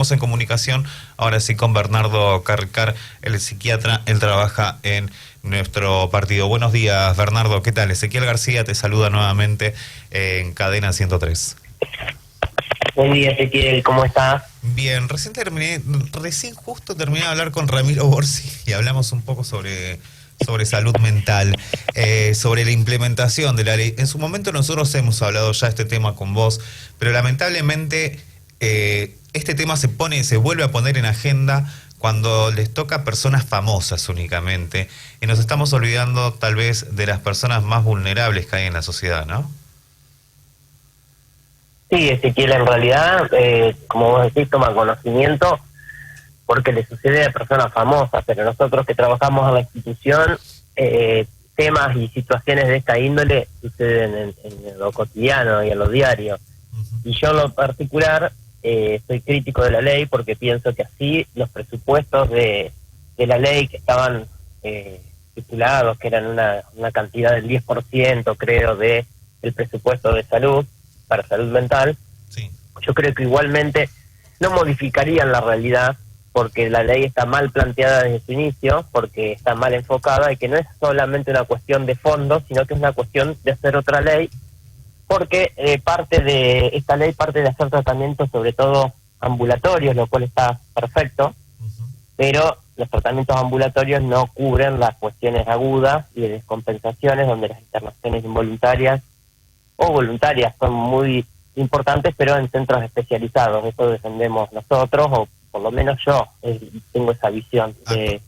Estamos en comunicación ahora sí con Bernardo Carricar, el psiquiatra. Él trabaja en nuestro partido. Buenos días, Bernardo, ¿qué tal? Ezequiel García te saluda nuevamente en Cadena 103. Buen día, Ezequiel, ¿cómo estás? Bien, recién justo terminé de hablar con Ramiro Borsi y hablamos un poco sobre salud mental, sobre la implementación de la ley. En su momento nosotros hemos hablado ya de este tema con vos, pero lamentablemente este tema se vuelve a poner en agenda cuando les toca a personas famosas únicamente, y nos estamos olvidando tal vez de las personas más vulnerables que hay en la sociedad, ¿no? Sí, Ezequiel, en realidad, como vos decís, toma conocimiento porque le sucede a personas famosas, pero nosotros que trabajamos en la institución, temas y situaciones de esta índole suceden en lo cotidiano y en lo diario. Y yo en lo particular soy crítico de la ley porque pienso que así los presupuestos de la ley que estaban estipulados, que eran una cantidad del 10%, creo, del presupuesto de salud, para salud mental, Sí. Yo creo que igualmente no modificarían la realidad porque la ley está mal planteada desde su inicio, porque está mal enfocada y que no es solamente una cuestión de fondo, sino que es una cuestión de hacer otra ley, porque parte de esta ley parte de hacer tratamientos sobre todo ambulatorios, lo cual está perfecto, pero los tratamientos ambulatorios no cubren las cuestiones agudas y de descompensaciones, donde las internaciones involuntarias o voluntarias son muy importantes, pero en centros especializados. Eso defendemos nosotros, o por lo menos yo tengo esa visión de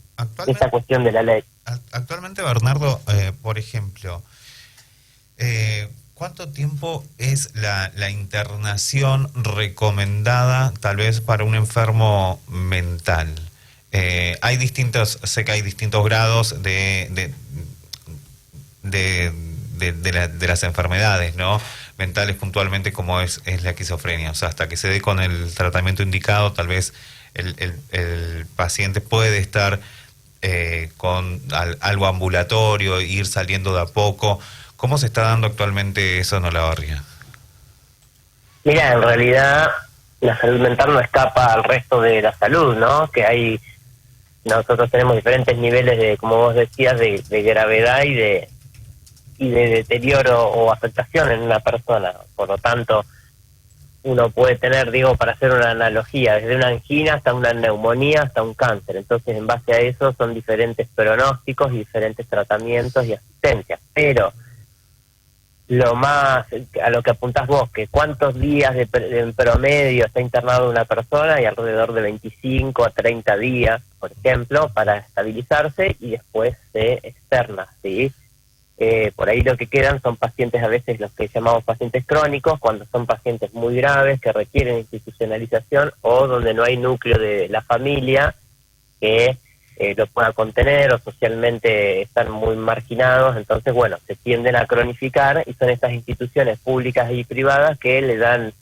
esa cuestión de la ley. Actualmente, Bernardo, por ejemplo, ¿cuánto tiempo es la internación recomendada tal vez para un enfermo mental? Sé que hay distintos grados de las enfermedades, ¿no?, mentales puntualmente, como es la esquizofrenia. O sea, hasta que se dé con el tratamiento indicado, tal vez el paciente puede estar con algo ambulatorio, ir saliendo de a poco. ¿Cómo se está dando actualmente eso en Olavarría? Mira, en realidad la salud mental no escapa al resto de la salud, ¿no? Nosotros tenemos diferentes niveles de, como vos decías, de gravedad y de deterioro o afectación en una persona. Por lo tanto, uno puede tener, para hacer una analogía, desde una angina hasta una neumonía hasta un cáncer. Entonces, en base a eso son diferentes pronósticos y diferentes tratamientos y asistencias. Pero lo más a lo que apuntás vos, que cuántos días en promedio está internado una persona, y alrededor de 25 a 30 días, por ejemplo, para estabilizarse, y después se externa, ¿sí? Por ahí lo que quedan son pacientes, a veces los que llamamos pacientes crónicos, cuando son pacientes muy graves que requieren institucionalización o donde no hay núcleo de la familia que lo pueda contener, o socialmente están muy marginados. Entonces, bueno, se tienden a cronificar y son estas instituciones públicas y privadas que le dan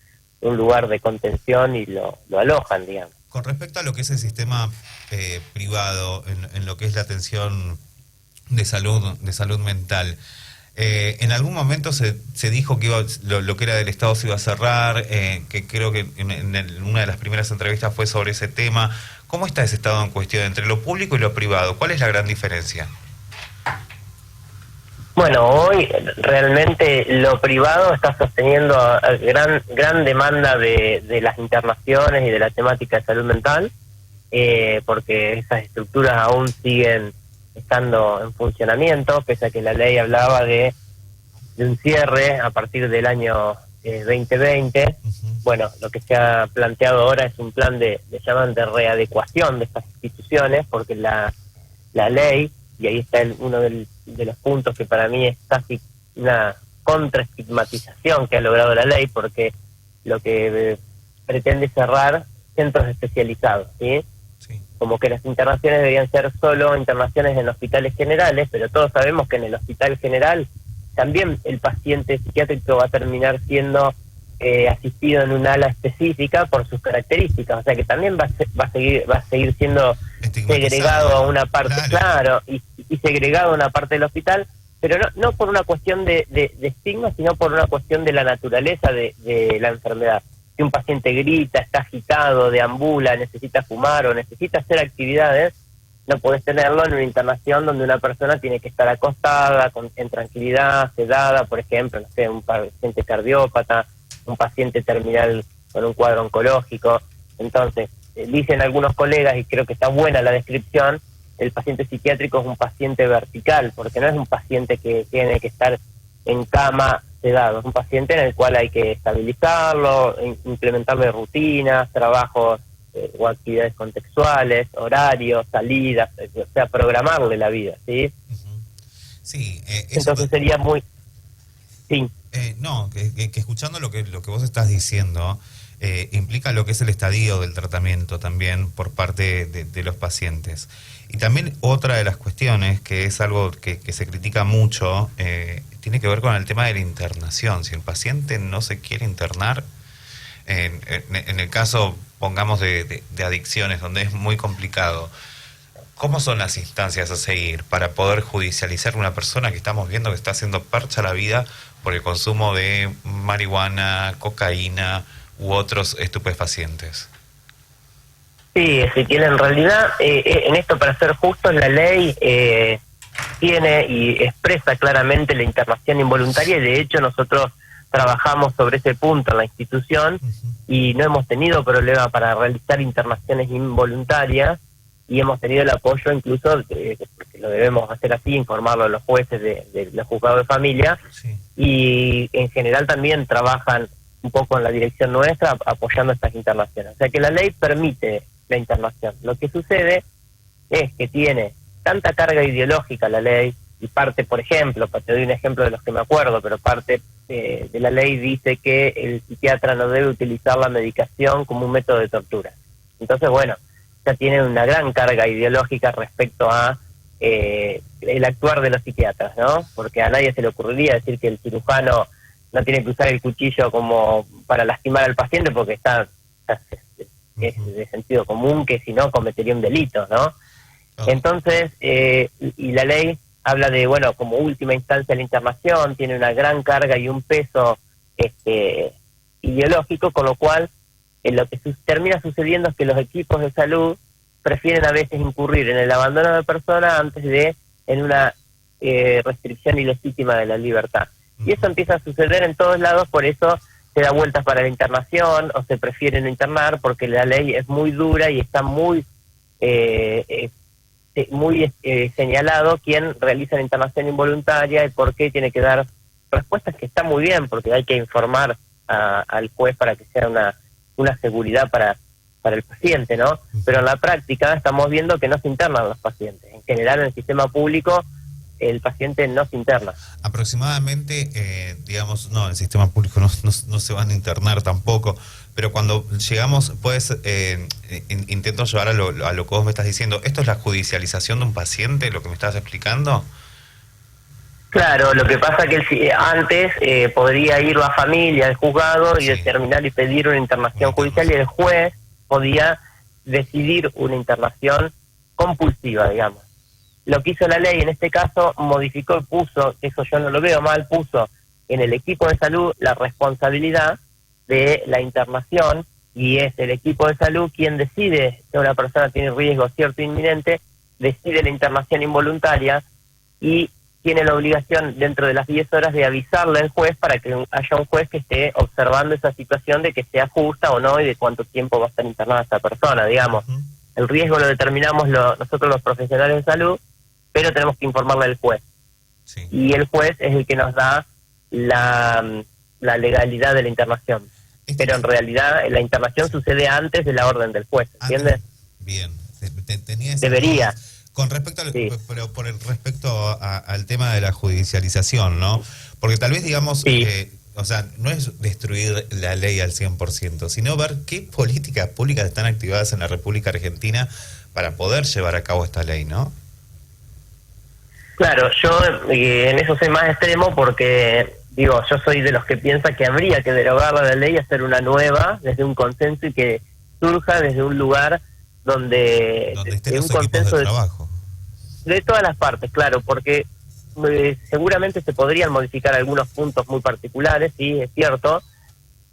un lugar de contención y lo alojan, digamos. Con respecto a lo que es el sistema privado, en lo que es la atención de salud mental, en algún momento se dijo que lo que era del Estado se iba a cerrar, que creo que en una de las primeras entrevistas fue sobre ese tema. ¿Cómo está ese estado en cuestión entre lo público y lo privado? ¿Cuál es la gran diferencia? Bueno, hoy realmente lo privado está sosteniendo gran demanda de las internaciones y de la temática de salud mental, porque esas estructuras aún siguen estando en funcionamiento, pese a que la ley hablaba de un cierre a partir del año 2020. Bueno, lo que se ha planteado ahora es un plan de readecuación de estas instituciones, porque la ley, y ahí está uno de los puntos que para mí es casi una contraestigmatización que ha logrado la ley, porque lo que pretende cerrar centros especializados, ¿sí? Como que las internaciones deberían ser solo internaciones en hospitales generales, pero todos sabemos que en el hospital general también el paciente psiquiátrico va a terminar siendo asistido en un ala específica por sus características, o sea que también va a seguir siendo segregado a una parte, claro, y segregado a una parte del hospital, pero no por una cuestión de estigma, sino por una cuestión de la naturaleza de la enfermedad. si un paciente grita, está agitado, deambula, necesita fumar o necesita hacer actividades, no podés tenerlo en una internación donde una persona tiene que estar acostada, en tranquilidad, sedada, por ejemplo, no sé, un paciente cardiópata, un paciente terminal con un cuadro oncológico. Entonces, dicen algunos colegas, y creo que está buena la descripción, el paciente psiquiátrico es un paciente vertical, porque no es un paciente que tiene que estar en cama sedado, es un paciente en el cual hay que estabilizarlo, implementarle rutinas, trabajos o actividades contextuales, horarios, salidas, o sea, programarle la vida, ¿sí? Sí, entonces sería muy... Sí. No, que escuchando lo que vos estás diciendo, implica lo que es el estadio del tratamiento también por parte de los pacientes. Y también otra de las cuestiones, que es algo que se critica mucho, tiene que ver con el tema de la internación. Si el paciente no se quiere internar, en el caso, pongamos, de adicciones, donde es muy complicado, ¿cómo son las instancias a seguir para poder judicializar a una persona que estamos viendo que está haciendo percha la vida por el consumo de marihuana, cocaína u otros estupefacientes? Sí, Ezequiel, en realidad, en esto, para ser justos, la ley tiene y expresa claramente la internación involuntaria, y de hecho nosotros trabajamos sobre ese punto en la institución y no hemos tenido problema para realizar internaciones involuntarias, y hemos tenido el apoyo incluso, porque lo debemos hacer así, informarlo a los jueces de los juzgados de familia, sí. Y en general también trabajan un poco en la dirección nuestra apoyando estas internaciones. O sea que la ley permite la internación. Lo que sucede es que tiene tanta carga ideológica la ley, y parte, por ejemplo, te doy un ejemplo de los que me acuerdo, pero parte de la ley dice que el psiquiatra no debe utilizar la medicación como un método de tortura. Entonces, bueno, ya tiene una gran carga ideológica respecto a el actuar de los psiquiatras, ¿no? Porque a nadie se le ocurriría decir que el cirujano no tiene que usar el cuchillo como para lastimar al paciente, porque es de sentido común que si no cometería un delito, ¿no? Entonces, y la ley habla de, bueno, como última instancia la internación, tiene una gran carga y un peso ideológico, con lo cual lo que termina sucediendo es que los equipos de salud prefieren a veces incurrir en el abandono de persona antes de en una restricción ilegítima de la libertad. Y eso empieza a suceder en todos lados, por eso se da vueltas para la internación, o se prefiere no internar, porque la ley es muy dura y está muy señalado quién realiza la internación involuntaria y por qué tiene que dar respuestas, que está muy bien, porque hay que informar al juez para que sea una seguridad para el paciente, ¿no? Pero en la práctica estamos viendo que no se internan los pacientes. En general, en el sistema público, el paciente no se interna. Aproximadamente, digamos, no, en el sistema público no se van a internar tampoco, pero cuando llegamos, intento llevar a lo que vos me estás diciendo. ¿Esto es la judicialización de un paciente, lo que me estás explicando? Claro, lo que pasa que antes podría ir la familia al juzgado y determinar y pedir una internación judicial, y el juez podía decidir una internación compulsiva, digamos. Lo que hizo la ley en este caso, modificó y puso, eso yo no lo veo mal, puso en el equipo de salud la responsabilidad de la internación, y es el equipo de salud quien decide si una persona tiene riesgo cierto inminente, decide la internación involuntaria, y tiene la obligación dentro de las 10 horas de avisarle al juez para que haya un juez que esté observando esa situación de que sea justa o no y de cuánto tiempo va a estar internada esa persona, digamos. El riesgo lo determinamos nosotros los profesionales de salud, pero tenemos que informarle al juez. Sí. Y el juez es el que nos da la legalidad de la internación. Pero en realidad la internación sucede antes de la orden del juez, ¿entiendes? Bien. Tenía Debería. Con respecto pero por el respecto al tema de la judicialización, ¿no? Porque tal vez, digamos, o sea, no es destruir la ley al 100%, sino ver qué políticas públicas están activadas en la República Argentina para poder llevar a cabo esta ley, ¿no? Claro, yo en eso soy más extremo, porque, digo, yo soy de los que piensa que habría que derogar la ley y hacer una nueva desde un consenso, y que surja desde un lugar donde estén los equipos de trabajo. De todas las partes, claro, porque seguramente se podrían modificar algunos puntos muy particulares, sí, es cierto,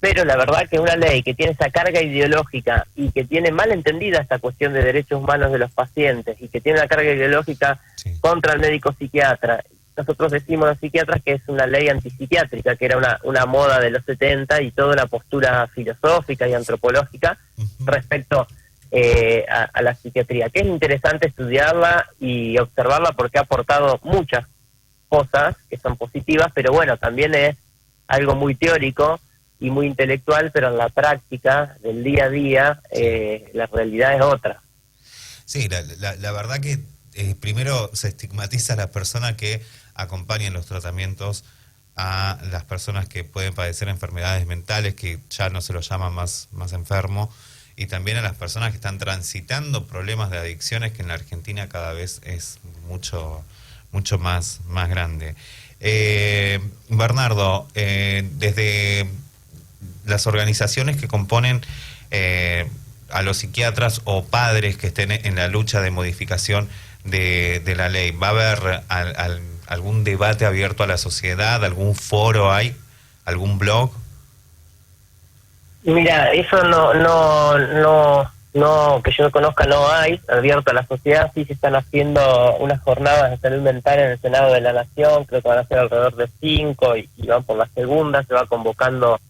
pero la verdad que una ley que tiene esa carga ideológica y que tiene mal entendida esta cuestión de derechos humanos de los pacientes y que tiene una carga ideológica contra el médico psiquiatra, nosotros decimos los psiquiatras que es una ley antipsiquiátrica, que era una moda de los 70 y toda una postura filosófica y antropológica respecto a la psiquiatría, que es interesante estudiarla y observarla porque ha aportado muchas cosas que son positivas, pero bueno, también es algo muy teórico y muy intelectual, pero en la práctica del día a día la realidad es otra. Sí, la verdad que primero se estigmatiza a las personas que acompañan los tratamientos a las personas que pueden padecer enfermedades mentales, que ya no se los llama más enfermo, y también a las personas que están transitando problemas de adicciones, que en la Argentina cada vez es mucho más grande. Bernardo, desde las organizaciones que componen a los psiquiatras o padres que estén en la lucha de modificación de la ley, ¿va a haber algún debate abierto a la sociedad? ¿Algún foro hay? ¿Algún blog? Mira, eso no que yo conozca no hay abierto a la sociedad. Sí se están haciendo unas jornadas de salud mental en el Senado de la Nación, creo que van a ser alrededor de 5 y van por la segunda. Se va convocando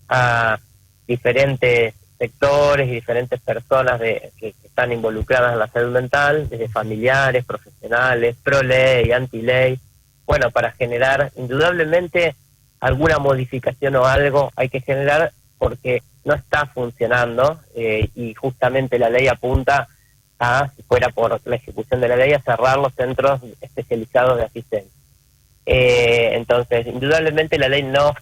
a diferentes sectores y diferentes personas que están involucradas en la salud mental, desde familiares, profesionales, pro ley, anti ley, bueno, para generar indudablemente alguna modificación o algo hay que generar, porque no está funcionando y justamente la ley apunta a, si fuera por la ejecución de la ley, a cerrar los centros especializados de asistencia. Entonces, indudablemente la ley no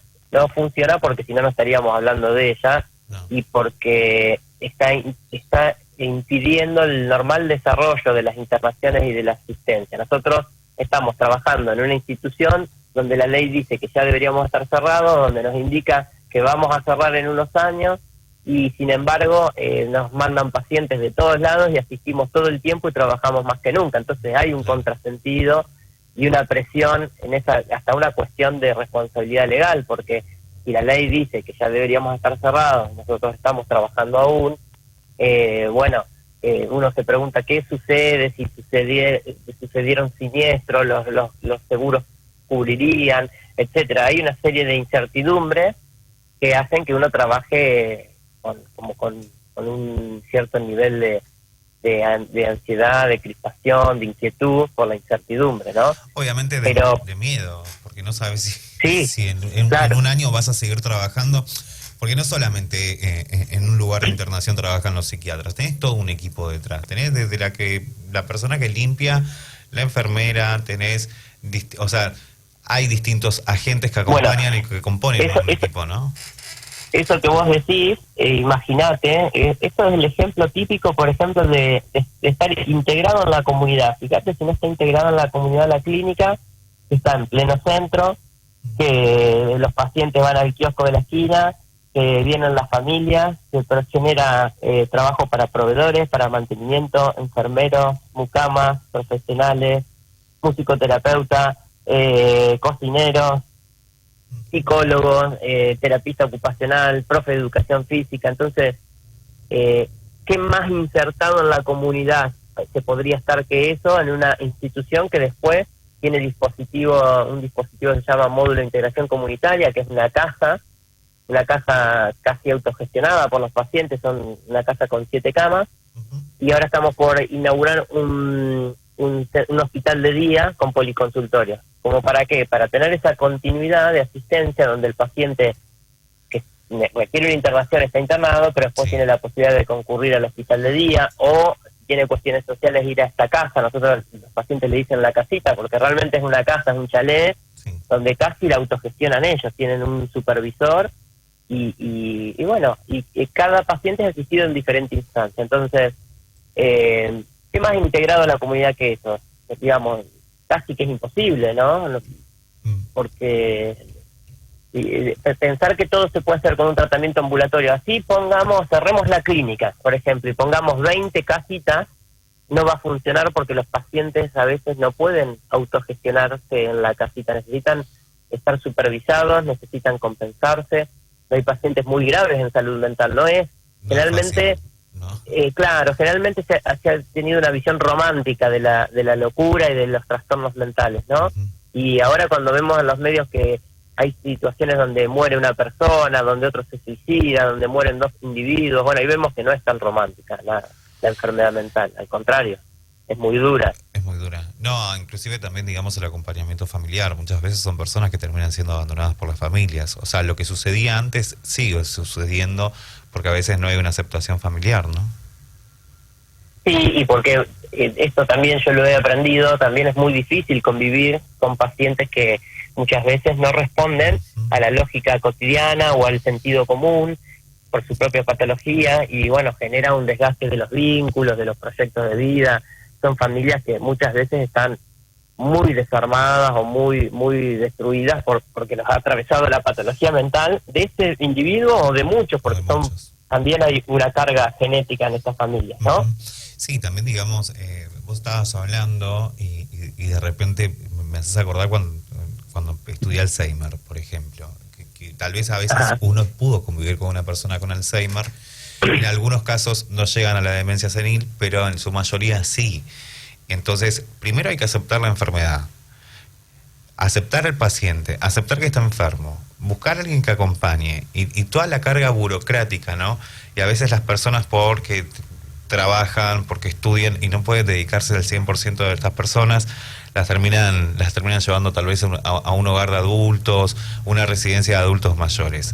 funciona, porque si no, no estaríamos hablando de ella, y porque está impidiendo el normal desarrollo de las internaciones y de la asistencia. Nosotros estamos trabajando en una institución donde la ley dice que ya deberíamos estar cerrados, donde nos indica que vamos a cerrar en unos años, y sin embargo nos mandan pacientes de todos lados y asistimos todo el tiempo y trabajamos más que nunca. Entonces hay un contrasentido y una presión en esa, hasta una cuestión de responsabilidad legal, porque si la ley dice que ya deberíamos estar cerrados, nosotros estamos trabajando aún, uno se pregunta qué sucede, si sucedieron siniestros, los seguros cubrirían, etcétera. Hay una serie de incertidumbres que hacen que uno trabaje con un cierto nivel de ansiedad, de crispación, de inquietud por la incertidumbre, ¿no? Obviamente de miedo, porque no sabes si claro, en un año vas a seguir trabajando, porque no solamente en un lugar de internación trabajan los psiquiatras, tenés todo un equipo detrás, tenés desde la persona que limpia, la enfermera, tenés, hay distintos agentes que acompañan y que componen un equipo, ¿no? Eso que vos decís, imagínate, esto es el ejemplo típico, por ejemplo, de estar integrado en la comunidad. Fíjate, si no está integrado en la comunidad la clínica, que está en pleno centro, que los pacientes van al kiosco de la esquina, que vienen las familias, que genera trabajo para proveedores, para mantenimiento, enfermeros, mucamas, profesionales, musicoterapeuta, cocineros, psicólogos, terapista ocupacional, profe de educación física. Entonces, ¿qué más insertado en la comunidad se podría estar que eso en una institución que después tiene un dispositivo que se llama módulo de integración comunitaria, que es una casa casi autogestionada por los pacientes, son una casa con 7 camas, y ahora estamos por inaugurar un hospital de día con policonsultorio. ¿Cómo para qué? Para tener esa continuidad de asistencia donde el paciente que requiere una internación está internado, pero después tiene la posibilidad de concurrir al hospital de día, o si tiene cuestiones sociales, ir a esta casa. Nosotros los pacientes le dicen la casita, porque realmente es una casa, es un chalet, donde casi la autogestionan ellos, tienen un supervisor, y cada paciente es asistido en diferente instancia. Entonces, ¿qué más integrado a la comunidad que eso? Digamos, casi que es imposible, ¿no? Porque pensar que todo se puede hacer con un tratamiento ambulatorio, así cerremos la clínica, por ejemplo, y pongamos 20 casitas, no va a funcionar, porque los pacientes a veces no pueden autogestionarse en la casita, necesitan estar supervisados, necesitan compensarse. no hay pacientes muy graves en salud mental, no es, No es generalmente, fácil, ¿no? claro, generalmente se ha tenido una visión romántica de la locura y de los trastornos mentales, ¿no? Ujú. Y ahora cuando vemos en los medios que hay situaciones donde muere una persona, donde otro se suicida, donde mueren dos individuos, bueno, ahí vemos que no es tan romántica la enfermedad mental, al contrario, es muy dura. Es muy dura. No, inclusive también, digamos, el acompañamiento familiar. Muchas veces son personas que terminan siendo abandonadas por las familias. O sea, lo que sucedía antes sigue sucediendo porque a veces no hay una aceptación familiar, ¿no? Sí, y porque esto también yo lo he aprendido, también es muy difícil convivir con pacientes que muchas veces no responden a la lógica cotidiana o al sentido común por su propia patología y bueno, genera un desgaste de los vínculos, de los proyectos de vida. Son familias que muchas veces están muy desarmadas o muy destruidas porque los ha atravesado la patología mental de ese individuo o de muchos, O de porque muchos. también hay una carga genética en estas familias, ¿no? Ujú. Sí, también, digamos, vos estabas hablando y de repente me haces acordar cuando estudié Alzheimer, por ejemplo, que tal vez a veces Ajá. uno pudo convivir con una persona con Alzheimer. En algunos casos no llegan a la demencia senil, pero en su mayoría sí. Entonces, primero hay que aceptar la enfermedad, aceptar al paciente, aceptar que está enfermo, buscar a alguien que acompañe y toda la carga burocrática, ¿no? Y a veces las personas porque trabajan, porque estudian y no pueden dedicarse al 100% de estas personas, las terminan llevando tal vez a un hogar de adultos, una residencia de adultos mayores.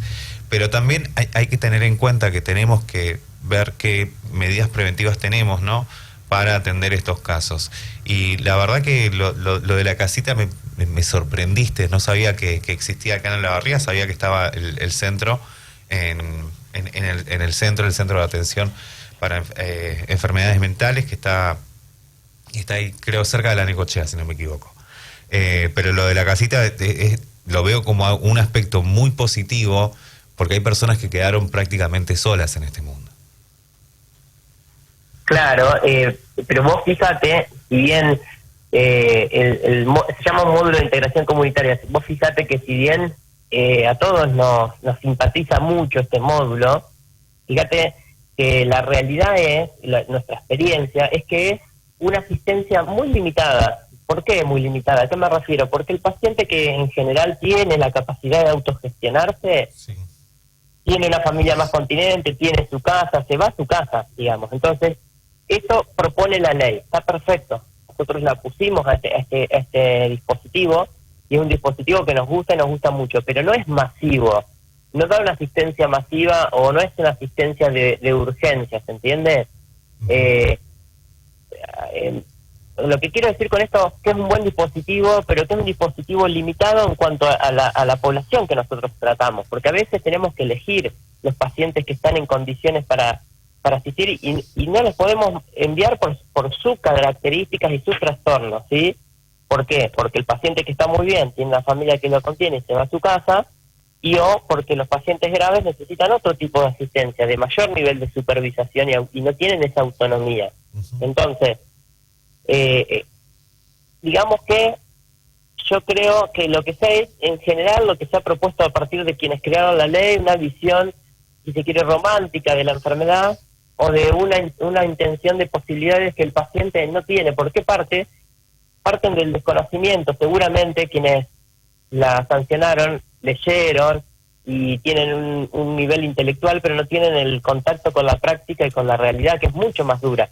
Pero también hay que tener en cuenta que tenemos que ver qué medidas preventivas tenemos, ¿no?, para atender estos casos. Y la verdad que lo de la casita me sorprendiste, no sabía que existía acá en La Barría, sabía que estaba el centro, en el centro de atención para enfermedades mentales, que está ahí, creo, cerca de la Necochea, si no me equivoco. Pero lo de la casita lo veo como un aspecto muy positivo, porque hay personas que quedaron prácticamente solas en este mundo. Claro, pero vos fíjate, si bien se llama módulo de integración comunitaria, vos fíjate que si bien a todos nos simpatiza mucho este módulo, fíjate que la realidad es, nuestra experiencia, es que es una asistencia muy limitada. ¿Por qué muy limitada? ¿A qué me refiero? Porque el paciente que en general tiene la capacidad de autogestionarse, Sí. tiene una familia más continente, tiene su casa, se va a su casa, digamos. Entonces, eso propone la ley, está perfecto. Nosotros la pusimos a este dispositivo, y es un dispositivo que nos gusta y nos gusta mucho, pero no es masivo, no da una asistencia masiva o no es una asistencia de urgencia, ¿se entiende? Eh, lo que quiero decir con esto es que es un buen dispositivo, pero que es un dispositivo limitado en cuanto a la población que nosotros tratamos, porque a veces tenemos que elegir los pacientes que están en condiciones para asistir y no los podemos enviar por sus características y sus trastornos, ¿sí? ¿Por qué? Porque el paciente que está muy bien tiene una familia que lo contiene y se va a su casa, o porque los pacientes graves necesitan otro tipo de asistencia, de mayor nivel de supervisación y no tienen esa autonomía. Uh-huh. Entonces, digamos que yo creo que lo que se es, en general, lo que se ha propuesto a partir de quienes crearon la ley, una visión, si se quiere, romántica de la enfermedad, o de una intención de posibilidades que el paciente no tiene. ¿Por qué parten del desconocimiento? Seguramente quienes la sancionaron leyeron y tienen un nivel intelectual, pero no tienen el contacto con la práctica y con la realidad, que es mucho más dura.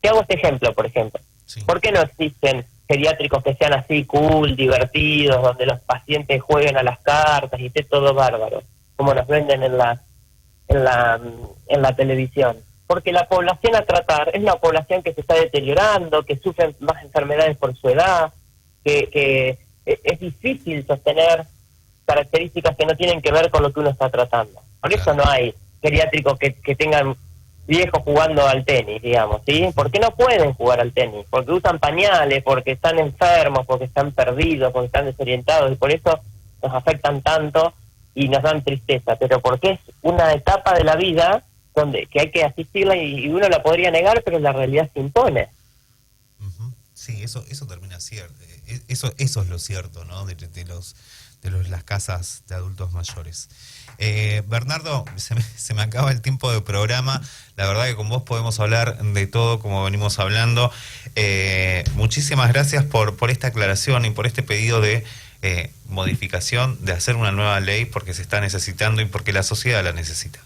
Te hago este ejemplo, por ejemplo. Sí. ¿Por qué no existen geriátricos que sean así cool, divertidos, donde los pacientes jueguen a las cartas y esté todo bárbaro, como nos venden en la televisión? Porque la población a tratar es una población que se está deteriorando, que sufre más enfermedades por su edad, que es difícil sostener características que no tienen que ver con lo que uno está tratando. Por eso no hay geriátricos que tengan viejos jugando al tenis, digamos, ¿sí? ¿Por qué no pueden jugar al tenis? Porque usan pañales, porque están enfermos, porque están perdidos, porque están desorientados, y por eso nos afectan tanto y nos dan tristeza, pero porque es una etapa de la vida donde que hay que asistirla y uno la podría negar, pero la realidad se impone. Uh-huh. Sí, eso termina cierto. Eso es lo cierto, ¿no? De las casas de adultos mayores. Bernardo, se me acaba el tiempo de programa. La verdad que con vos podemos hablar de todo como venimos hablando. Muchísimas gracias por esta aclaración y por este pedido de modificación, de hacer una nueva ley porque se está necesitando y porque la sociedad la necesita.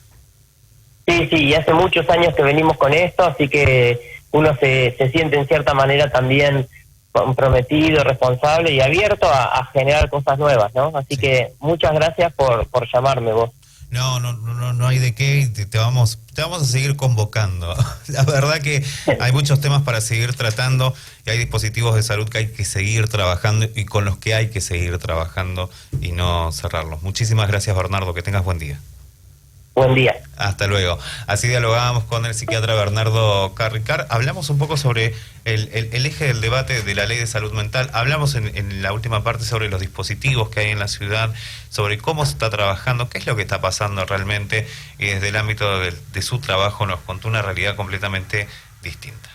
Sí, y hace muchos años que venimos con esto, así que uno se siente en cierta manera también comprometido, responsable y abierto a generar cosas nuevas, ¿no? Así que muchas gracias por llamarme vos. No hay de qué, y te vamos a seguir convocando. La verdad que hay muchos temas para seguir tratando y hay dispositivos de salud que hay que seguir trabajando y con los que hay que seguir trabajando y no cerrarlos. Muchísimas gracias, Bernardo, que tengas buen día. Buen día. Hasta luego. Así dialogábamos con el psiquiatra Bernardo Carricar. Hablamos un poco sobre el eje del debate de la ley de salud mental. Hablamos en la última parte sobre los dispositivos que hay en la ciudad, sobre cómo se está trabajando, qué es lo que está pasando realmente, y desde el ámbito de su trabajo nos contó una realidad completamente distinta.